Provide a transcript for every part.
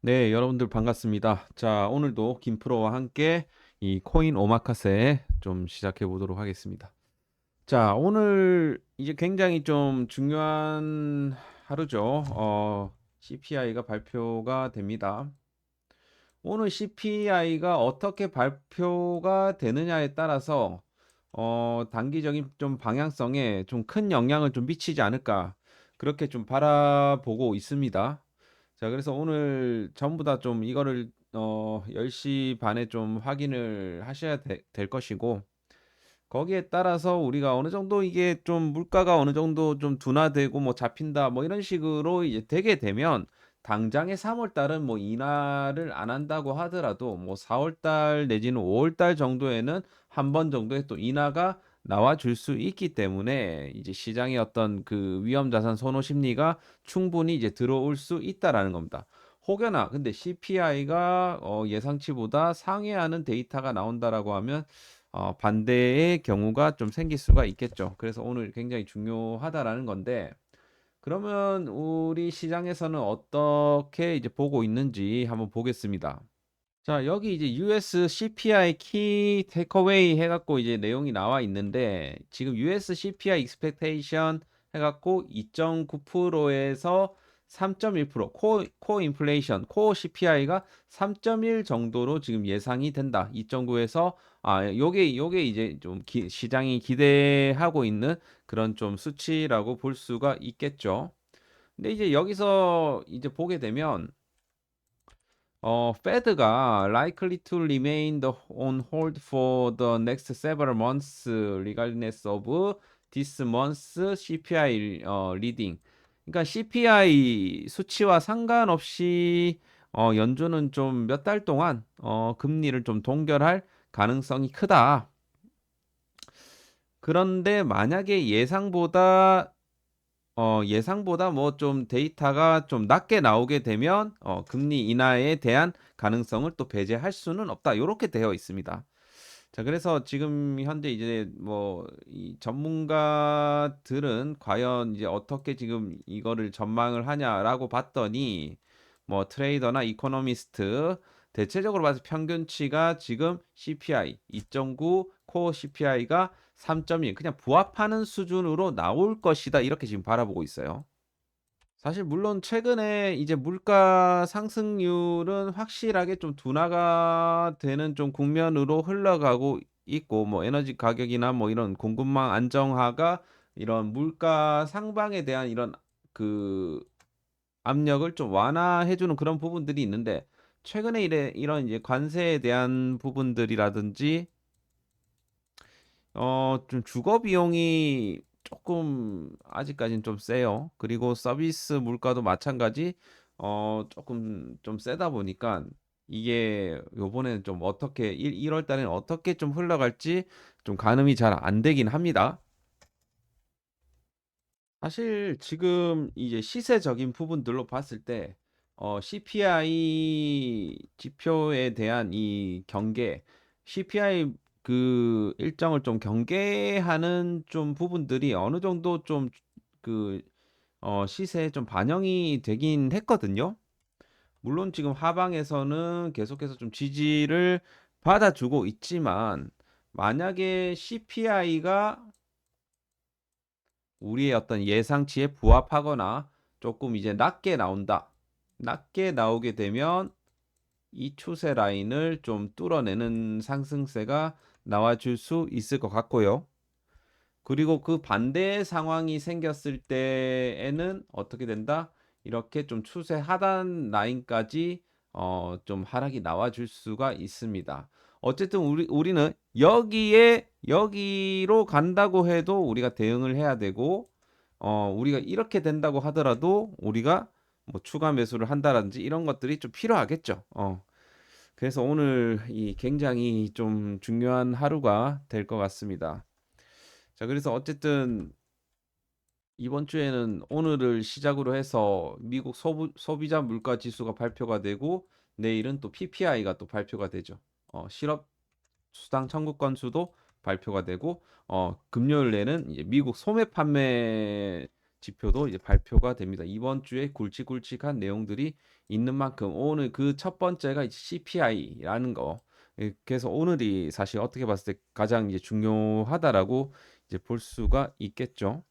네, 여러분들 반갑습니다. 자, 오늘도 김프로와 함께 이 코인 오마카세 좀 시작해 보도록 하겠습니다. 자, 오늘 이제 굉장히 좀 중요한 하루죠. CPI가 발표가 됩니다. 오늘 CPI가 어떻게 발표가 되느냐에 따라서 단기적인 좀 방향성에 좀 큰 영향을 좀 미치지 않을까 그렇게 좀 바라보고 있습니다. 자, 그래서 오늘 전부 다 좀 이거를 10시 반에 좀 확인을 하셔야 될 것이고, 거기에 따라서 우리가 어느 정도 이게 좀 물가가 어느 정도 좀 둔화되고 뭐 잡힌다 뭐 이런 식으로 이제 되게 되면 당장에 3월 달은 뭐 인하를 안 한다고 하더라도 뭐 4월 달 내지는 5월 달 정도에는 한 번 정도의 또 인하가 나와 줄 수 있기 때문에 이제 시장의 어떤 그 위험 자산 선호 심리가 충분히 이제 들어올 수 있다라는 겁니다. 혹여나 근데 CPI가 예상치보다 상회하는 데이터가 나온다라고 하면 반대의 경우가 좀 생길 수가 있겠죠. 그래서 오늘 굉장히 중요하다라는 건데, 그러면 우리 시장에서는 어떻게 이제 보고 있는지 한번 보겠습니다. 자, 여기 이제 US CPI 키 테이크어웨이 해갖고 이제 내용이 나와 있는데, 지금 US CPI expectation 해갖고 2.9%에서 3.1% 코어 인플레이션, 코어 CPI가 3.1 정도로 지금 예상이 된다. 2.9에서 요게 이제 좀 시장이 기대하고 있는 그런 좀 수치라고 볼 수가 있겠죠. 근데 이제 여기서 이제 보게 되면 Fed가 likely to remain on hold for the next several months regardless of this month's CPI reading. 그러니까 CPI 수치와 상관없이 연준은 좀 몇 달 동안 금리를 좀 동결할 가능성이 크다. 그런데 만약에 예상보다 뭐 좀 데이터가 좀 낮게 나오게 되면 금리 인하에 대한 가능성을 또 배제할 수는 없다. 이렇게 되어 있습니다. 자, 그래서 지금 현재 이제 뭐 이 전문가들은 과연 이제 어떻게 지금 이거를 전망을 하냐라고 봤더니 뭐 트레이더나 이코노미스트 대체적으로 봐서 평균치가 지금 CPI 2.9 코어 CPI가 3.1 그냥 부합하는 수준으로 나올 것이다. 이렇게 지금 바라보고 있어요. 사실 물론 최근에 이제 물가 상승률은 확실하게 좀 둔화가 되는 좀 국면으로 흘러가고 있고 뭐 에너지 가격이나 뭐 이런 공급망 안정화가 이런 물가 상방에 대한 이런 그 압력을 좀 완화해 주는 그런 부분들이 있는데 최근에 이런 이제 관세에 대한 부분들이라든지 좀 주거 비용이 조금 아직까지는 좀 세요. 그리고 서비스 물가도 마찬가지 조금 좀 세다 보니까 이게 요번에는 좀 어떻게 1월 달에는 어떻게 좀 흘러갈지 좀 가늠이 잘 안 되긴 합니다. 사실 지금 이제 시세적인 부분들로 봤을 때 CPI 지표에 대한 이 경계, CPI 그 일정을 좀 경계하는 좀 부분들이 어느 정도 좀 그 시세에 좀 반영이 되긴 했거든요. 물론 지금 하방에서는 계속해서 좀 지지를 받아주고 있지만 만약에 CPI가 우리의 어떤 예상치에 부합하거나 조금 이제 낮게 나온다. 낮게 나오게 되면 이 추세 라인을 좀 뚫어내는 상승세가 나와줄 수 있을 것 같고요. 그리고 그 반대의 상황이 생겼을 때에는 어떻게 된다? 이렇게 좀 추세 하단 라인까지 좀 하락이 나와줄 수가 있습니다. 어쨌든 우리는 여기로 간다고 해도 우리가 대응을 해야 되고 우리가 이렇게 된다고 하더라도 우리가 뭐 추가 매수를 한다든지 이런 것들이 좀 필요하겠죠. 그래서 오늘 이 굉장히 좀 중요한 하루가 될 것 같습니다. 자, 그래서 어쨌든 이번 주에는 오늘을 시작으로 해서 미국 소비자 물가 지수가 발표가 되고 내일은 또 PPI가 또 발표가 되죠. 실업 수당 청구 건수도 발표가 되고 금요일에는 이제 미국 소매 판매 지표도 이제 발표가 됩니다. 이번 주에 굵직굵직한 내용들이 있는 만큼 오늘 그 첫 번째가 이제 CPI라는 거. 그래서 오늘이 사실 어떻게 봤을 때 가장 이제 중요하다라고 이제 볼 수가 있겠죠.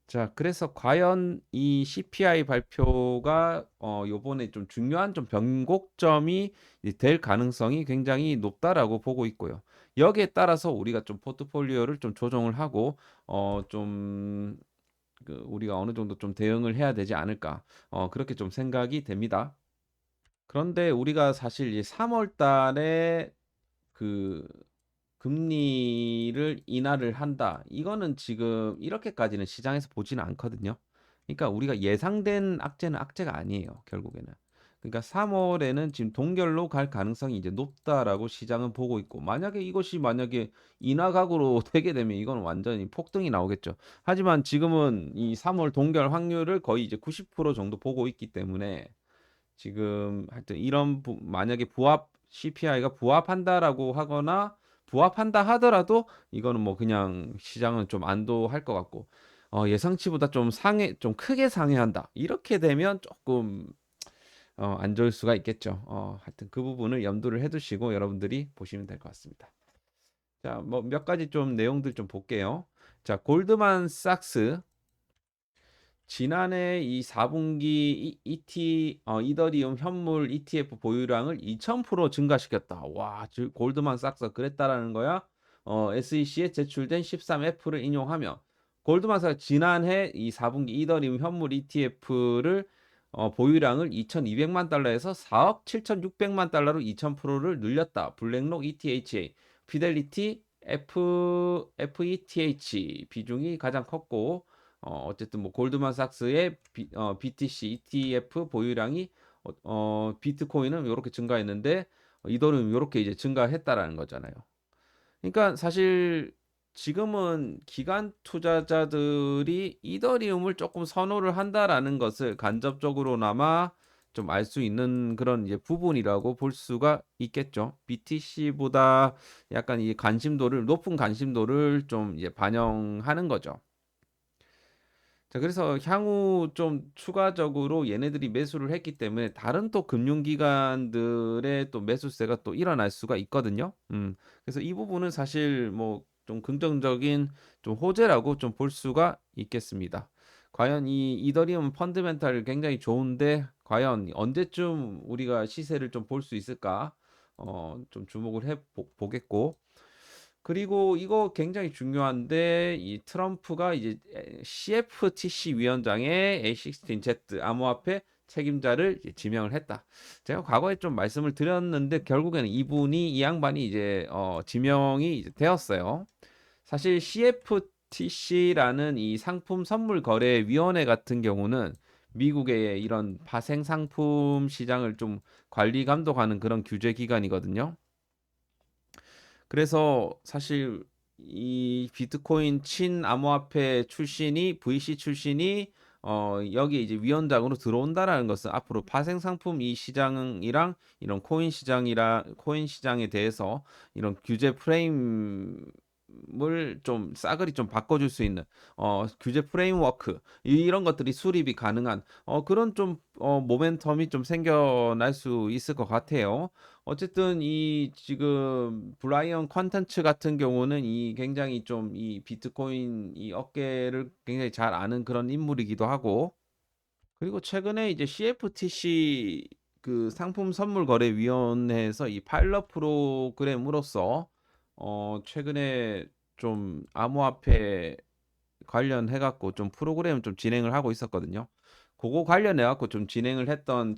자, 그래서 과연 이 CPI 발표가 요번에 좀 중요한 좀 변곡점이 될 가능성이 굉장히 높다라고 보고 있고요. 여기에 따라서 우리가 좀 포트폴리오를 좀 조정을 하고 좀 우리가 어느 정도 좀 대응을 해야 되지 않을까 그렇게 좀 생각이 됩니다. 그런데 우리가 사실 이 3월 달에 그 금리를 인하를 한다. 이거는 지금 이렇게까지는 시장에서 보지는 않거든요. 그러니까 우리가 예상된 악재는 악재가 아니에요, 결국에는. 그러니까 3월에는 지금 동결로 갈 가능성이 이제 높다라고 시장은 보고 있고, 만약에 이것이 만약에 인하각으로 되게 되면 이건 완전히 폭등이 나오겠죠. 하지만 지금은 이 3월 동결 확률을 거의 이제 90% 정도 보고 있기 때문에 지금 하여튼 이런 만약에 부합 CPI가 부합한다라고 하거나 부합한다 하더라도 이거는 뭐 그냥 시장은 좀 안도할 것 같고 예상치보다 좀 좀 크게 상회한다 이렇게 되면 조금 안 좋을 수가 있겠죠. 하여튼 그 부분을 염두를 해두시고 여러분들이 보시면 될 것 같습니다. 자, 뭐 몇 가지 좀 내용들 좀 볼게요. 자, 골드만삭스 지난해 이 4분기 이더리움 현물 ETF 보유량을 2000% 증가시켰다. 와, 즉 골드만삭스가 그랬다라는 거야. SEC에 제출된 13F를 인용하며 골드만삭스 지난해 이 4분기 이더리움 현물 ETF를 보유량을 2,200만 달러에서 4억 7,600만 달러로 2000%를 늘렸다. 블랙록 ETHA, 피델리티 FETH 비중이 가장 컸고 어쨌든 뭐 골드만삭스의 BTC ETF 보유량이 비트코인은 이렇게 증가했는데 이더리움 이렇게 이제 증가했다라는 거잖아요. 그러니까 사실 지금은 기관 투자자들이 이더리움을 조금 선호를 한다라는 것을 간접적으로나마 좀 알 수 있는 그런 이제 부분이라고 볼 수가 있겠죠. BTC보다 약간 이 관심도를 높은 관심도를 좀 이제 반영하는 거죠. 자, 그래서 향후 좀 추가적으로 얘네들이 매수를 했기 때문에 다른 또 금융기관들의 또 매수세가 또 일어날 수가 있거든요. 그래서 이 부분은 사실 뭐 좀 긍정적인 좀 호재라고 좀 볼 수가 있겠습니다. 과연 이 이더리움 펀드멘탈 굉장히 좋은데 과연 언제쯤 우리가 시세를 좀 볼 수 있을까? 좀 주목을 보겠고. 그리고 이거 굉장히 중요한데 이 트럼프가 이제 CFTC 위원장의 A16Z 암호화폐 책임자를 이제 지명을 했다. 제가 과거에 좀 말씀을 드렸는데 결국에는 이분이 이 양반이 이제 지명이 이제 되었어요. 사실 CFTC라는 이 상품 선물 거래 위원회 같은 경우는 미국의 이런 파생 상품 시장을 좀 관리 감독하는 그런 규제 기관이거든요. 그래서 사실 이 비트코인 친 암호화폐 출신이 VC 출신이 여기 이제 위원장으로 들어온다라는 것은 앞으로 파생 상품 이 시장이랑 이런 코인 시장에 대해서 이런 규제 프레임을 좀 싸그리 좀 바꿔줄 수 있는 규제 프레임워크 이런 것들이 수립이 가능한 그런 좀 모멘텀이 좀 생겨날 수 있을 것 같아요. 어쨌든 이 지금 브라이언 컨텐츠 같은 경우는 이 굉장히 좀 이 비트코인 이 업계를 굉장히 잘 아는 그런 인물이기도 하고 그리고 최근에 이제 CFTC 그 상품 선물 거래 위원회에서 이 파일럿 프로그램으로서 최근에 좀 암호화폐 관련해 갖고 좀 프로그램 좀 진행을 하고 있었거든요. 그거 관련해 갖고 좀 진행을 했던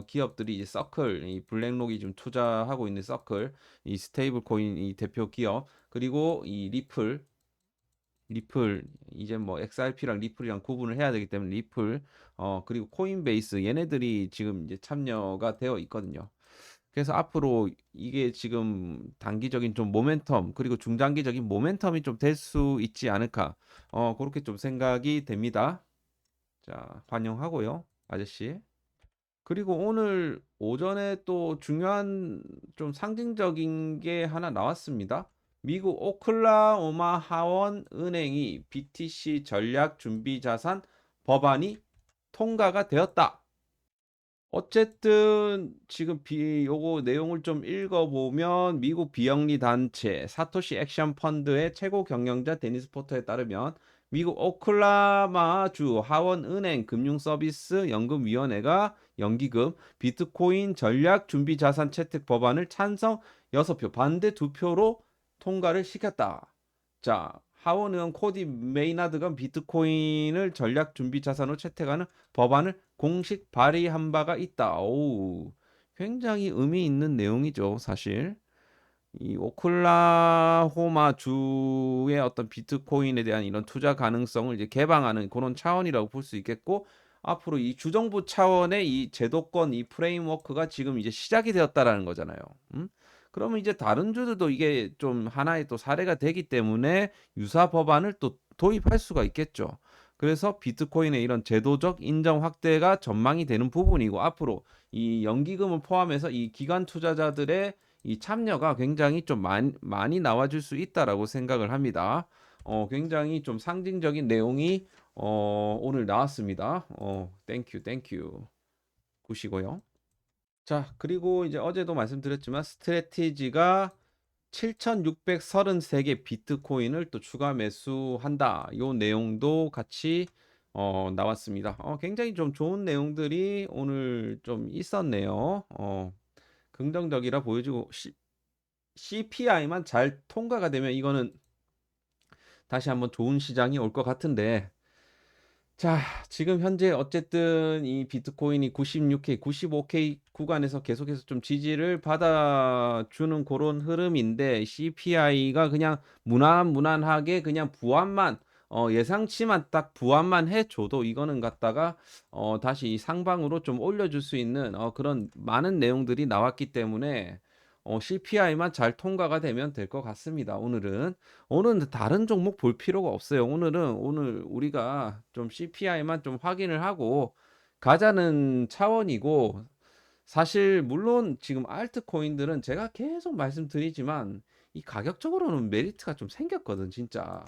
기업들이 이제 서클, 이 블랙록이 좀 투자하고 있는 서클, 이 스테이블 코인 이 대표 기업, 그리고 이 리플 이제 뭐 XRP랑 리플이랑 구분을 해야 되기 때문에 리플 그리고 코인베이스 얘네들이 지금 이제 참여가 되어 있거든요. 그래서 앞으로 이게 지금 단기적인 좀 모멘텀 그리고 중장기적인 모멘텀이 좀 될 수 있지 않을까 그렇게 좀 생각이 됩니다. 자, 반영하고요, 아저씨. 그리고 오늘 오전에 또 중요한 좀 상징적인 게 하나 나왔습니다. 미국 오클라호마 하원 은행이 BTC 전략 준비 자산 법안이 통과가 되었다. 어쨌든 지금 요거 내용을 좀 읽어보면 미국 비영리 단체 사토시 액션 펀드의 최고 경영자 데니스 포터에 따르면 미국 오클라호마주 하원 은행 금융서비스 연금위원회가 연기금 비트코인 전략 준비 자산 채택 법안을 찬성 6표 반대 2표로 통과를 시켰다. 자, 하원 의원 코디 메이나드가 비트코인을 전략 준비 자산으로 채택하는 법안을 공식 발의한 바가 있다. 오, 굉장히 의미 있는 내용이죠, 사실. 이 오클라호마 주의 어떤 비트코인에 대한 이런 투자 가능성을 이제 개방하는 그런 차원이라고 볼 수 있겠고, 앞으로 이 주정부 차원의 이 제도권, 이 프레임워크가 지금 이제 시작이 되었다라는 거잖아요. 음? 그러면 이제 다른 주들도 이게 좀 하나의 또 사례가 되기 때문에 유사 법안을 또 도입할 수가 있겠죠. 그래서 비트코인의 이런 제도적 인정 확대가 전망이 되는 부분이고, 앞으로 이 연기금을 포함해서 이 기관 투자자들의 이 참여가 굉장히 좀 많이 나와줄 수 있다라고 생각을 합니다. 굉장히 좀 상징적인 내용이 오늘 나왔습니다. 땡큐 굿이고요. 자, 그리고 이제 어제도 말씀드렸지만 스트레티지가 7,633개 비트코인을 또 추가 매수한다. 요 내용도 같이 나왔습니다. 굉장히 좀 좋은 내용들이 오늘 좀 있었네요. 긍정적이라 보여지고 CPI만 잘 통과가 되면 이거는 다시 한번 좋은 시장이 올 것 같은데, 자, 지금 현재 어쨌든 이 비트코인이 96K, 95K 구간에서 계속해서 좀 지지를 받아주는 그런 흐름인데, CPI가 그냥 무난무난하게 그냥 부합만 예상치만 딱 부합만 해줘도 이거는 갖다가 다시 상방으로 좀 올려줄 수 있는 그런 많은 내용들이 나왔기 때문에 CPI만 잘 통과가 되면 될 것 같습니다. 오늘은 다른 종목 볼 필요가 없어요. 오늘 우리가 좀 CPI만 좀 확인을 하고 가자는 차원이고, 사실 물론 지금 알트코인들은 제가 계속 말씀드리지만 이 가격적으로는 메리트가 좀 생겼거든, 진짜.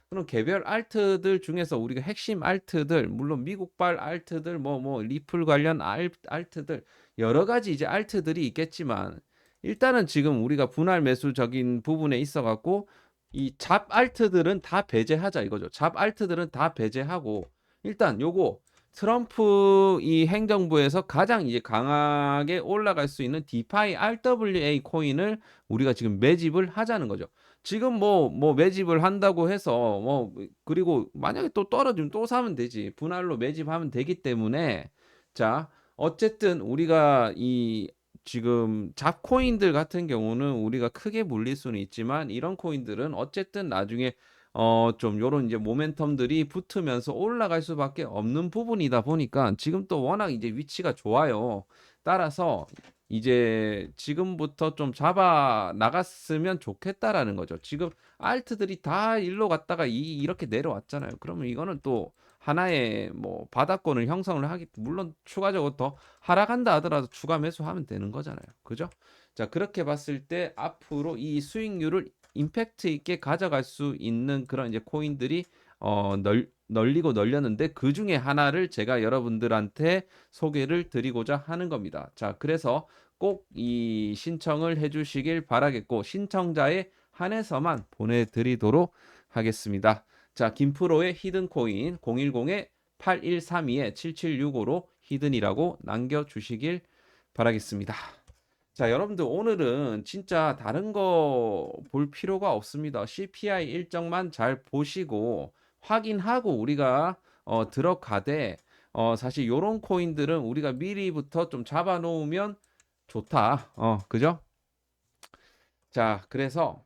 그럼 개별 알트들 중에서 우리가 핵심 알트들, 물론 미국발 알트들, 리플 관련 알트들, 여러 가지 이제 알트들이 있겠지만, 일단은 지금 우리가 분할 매수적인 부분에 있어 갖고 이 잡 알트들은 다 배제하자 이거죠. 잡 알트들은 다 배제하고, 일단 요거 트럼프 이 행정부에서 가장 이제 강하게 올라갈 수 있는 디파이 RWA 코인을 우리가 지금 매집을 하자는 거죠. 지금 뭐 매집을 한다고 해서 그리고 만약에 또 떨어지면 또 사면 되지. 분할로 매집하면 되기 때문에, 자, 어쨌든 우리가 이 지금 잡코인들 같은 경우는 우리가 크게 물릴 수는 있지만, 이런 코인들은 어쨌든 나중에 좀 요런 이제 모멘텀들이 붙으면서 올라갈 수밖에 없는 부분이다 보니까 지금 또 워낙 이제 위치가 좋아요. 따라서 이제 지금부터 좀 잡아 나갔으면 좋겠다라는 거죠. 지금 알트들이 다 일로 갔다가 이렇게 내려왔잖아요. 그러면 이거는 또 하나의 뭐 바닥권을 형성을 하기, 물론 추가적으로 더 하락한다 하더라도 추가 매수하면 되는 거잖아요. 그죠? 자, 그렇게 봤을 때 앞으로 이 수익률을 임팩트 있게 가져갈 수 있는 그런 이제 코인들이 널리고 널렸는데, 그 중에 하나를 제가 여러분들한테 소개를 드리고자 하는 겁니다. 자, 그래서 꼭 이 신청을 해주시길 바라겠고, 신청자에 한해서만 보내드리도록 하겠습니다. 자, 김프로의 히든코인 010-8132-7765로 히든이라고 남겨주시길 바라겠습니다. 자, 여러분들 오늘은 진짜 다른 거 볼 필요가 없습니다. CPI 일정만 잘 보시고 확인하고 우리가 들어가되, 사실 요런 코인들은 우리가 미리부터 좀 잡아 놓으면 좋다. 그죠? 자, 그래서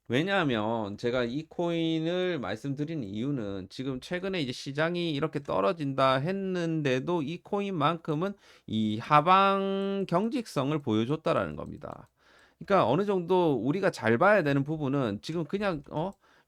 왜냐하면 제가 이 코인을 말씀드린 이유는 지금 최근에 이제 시장이 이렇게 떨어진다 했는데도 이 코인만큼은 이 하방 경직성을 보여줬다라는 겁니다. 그러니까 어느 정도 우리가 잘 봐야 되는 부분은 지금 그냥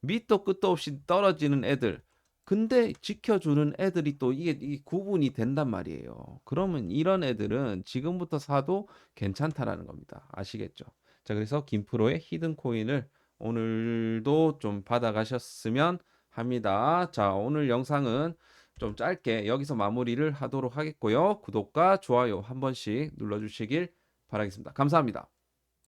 밑도 끝도 없이 떨어지는 애들, 근데 지켜주는 애들이 또 이게 구분이 된단 말이에요. 그러면 이런 애들은 지금부터 사도 괜찮다라는 겁니다. 아시겠죠? 자, 그래서 김프로의 히든 코인을 오늘도 좀 받아가셨으면 합니다. 자, 오늘 영상은 좀 짧게 여기서 마무리를 하도록 하겠고요. 구독과 좋아요 한 번씩 눌러주시길 바라겠습니다. 감사합니다.